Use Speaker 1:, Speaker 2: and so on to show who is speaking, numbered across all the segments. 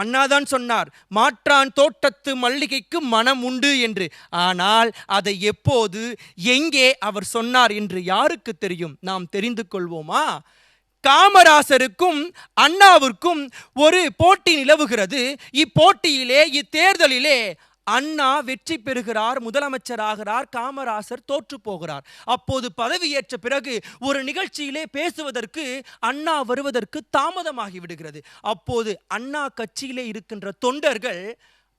Speaker 1: அண்ணாதான் சொன்னார், மாற்றான் தோட்டத்து மல்லிகைக்கு மனம் உண்டு என்று. ஆனால் அதை எப்போது எங்கே அவர் சொன்னார் என்று யாருக்கு தெரியும்? நாம் தெரிந்து கொள்வோமா? காமராசருக்கும் அண்ணாவிற்கும் ஒரு போட்டி நிலவுகிறது. இப்போட்டியிலே, இத்தேர்தலிலே அண்ணா வெற்றி பெறுகிறார், முதலமைச்சராகிறார். காமராசர் தோற்று போகிறார். அப்போது பதவியேற்ற பிறகு ஒரு நிகழ்ச்சியிலே பேசுவதற்கு அண்ணா வருவதற்கு தாமதமாகி விடுகிறது. அப்போது அண்ணா கட்சியிலே இருக்கின்ற தொண்டர்கள்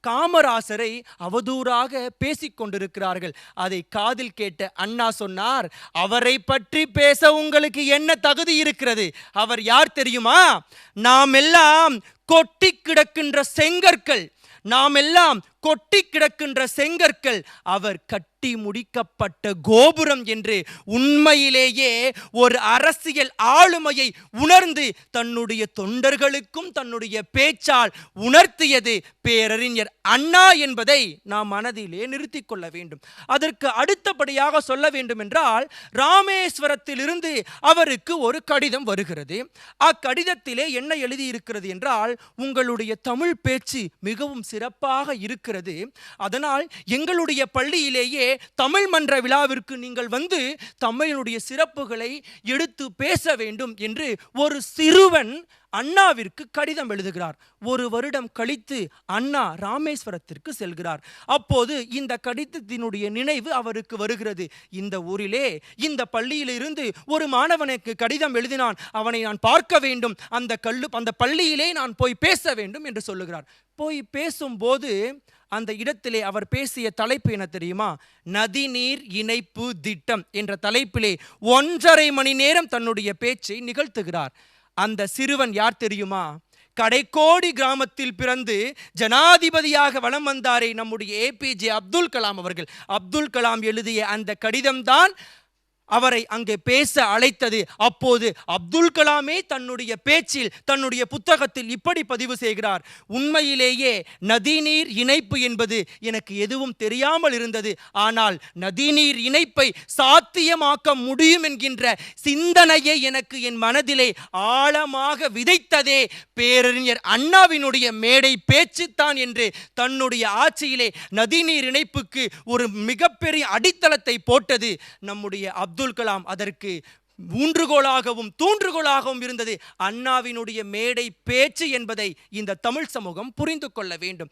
Speaker 1: காமராசரை அவதூறாக பேசிக் கொண்டிருக்கிறார்கள். அதை காதில் கேட்ட அண்ணா சொன்னார், அவரை பற்றி பேச உங்களுக்கு என்ன தகுதி இருக்கிறது? அவர் யார் தெரியுமா? நாம் எல்லாம் கொட்டி கிடக்கின்ற செங்கற்கள், நாம் எல்லாம் கொட்டி கிடக்கின்ற செங்கற்கள், அவர் கட்டி முடிக்கப்பட்ட கோபுரம் என்று உண்மையிலேயே ஒரு அரசியல் ஆளுமையை உணர்ந்து தன்னுடைய தொண்டர்களுக்கும் தன்னுடைய பேச்சால் உணர்த்தியது பேரறிஞர் அண்ணா என்பதை நாம் மனதிலே நிறுத்திக் கொள்ள வேண்டும். அதற்கு அடுத்தபடியாக சொல்ல வேண்டும் என்றால், ராமேஸ்வரத்திலிருந்து அவருக்கு ஒரு கடிதம் வருகிறது. அக்கடிதத்திலே என்ன எழுதியிருக்கிறது என்றால், உங்களுடைய தமிழ் பேச்சு மிகவும் சிறப்பாக இருக்கிறது, அதனால் எங்களுடைய பள்ளியிலேயே தமிழ் மன்ற விழாவிற்கு நீங்கள் வந்து தமிழுடைய சிறப்புகளை எடுத்து பேச வேண்டும் என்று ஒரு சிறுவன் அண்ணாவிற்கு கடிதம் எழுதுகிறார். ஒரு வருடம் கழித்து அண்ணா ராமேஸ்வரத்திற்கு செல்கிறார். அப்போது இந்த கடிதத்தினுடைய நினைவு அவருக்கு வருகிறது. இந்த ஊரிலே, இந்த பள்ளியிலிருந்து ஒரு மாணவனுக்கு கடிதம் எழுதினான், அவனை நான் பார்க்க வேண்டும், அந்த பள்ளியிலே நான் போய் பேச வேண்டும் என்று சொல்லுகிறார். போய் பேசும்போது அந்த இடத்திலே அவர் பேசிய தலைப்பு என்ன தெரியுமா? நதிநீர் இணைப்பு திட்டம் என்ற தலைப்பிலே 1.5 மணி நேரம் தன்னுடைய பேச்சை நிகழ்த்துகிறார். அந்த சிறுவன் யார் தெரியுமா? கடைக்கோடி கிராமத்தில் பிறந்து ஜனாதிபதியாக வலம் வந்தாரே, நம்முடைய ஏபிஜே அப்துல் கலாம் அவர்கள். அப்துல் கலாம் எழுதிய அந்த கடிதம்தான் அவரை அங்கே பேச அழைத்தது. அப்போது அப்துல் கலாமே தன்னுடைய பேச்சில், தன்னுடைய புத்தகத்தில் இப்படி பதிவு செய்கிறார், உண்மையிலேயே நதிநீர் இணைப்பு என்பது எனக்கு எதுவும் தெரியாமல் இருந்தது, ஆனால் நதிநீர் இணைப்பை சாத்தியமாக்க முடியும் என்கின்ற சிந்தனையை எனக்கு என் மனதிலே ஆழமாக விதைத்ததே பேரறிஞர் அண்ணாவினுடைய மேடை பேச்சுத்தான் என்று தன்னுடைய ஆட்சியிலே நதிநீர் இணைப்புக்கு ஒரு மிகப்பெரிய அடித்தளத்தை போட்டது நம்முடைய அப்துல் கலாம். அதற்கு ஊன்றுகோலாகவும் தூன்றுகோலாகவும் இருந்தது அண்ணாவினுடைய மேடை பேச்சு என்பதை இந்த தமிழ் சமூகம் புரிந்து கொள்ள வேண்டும்.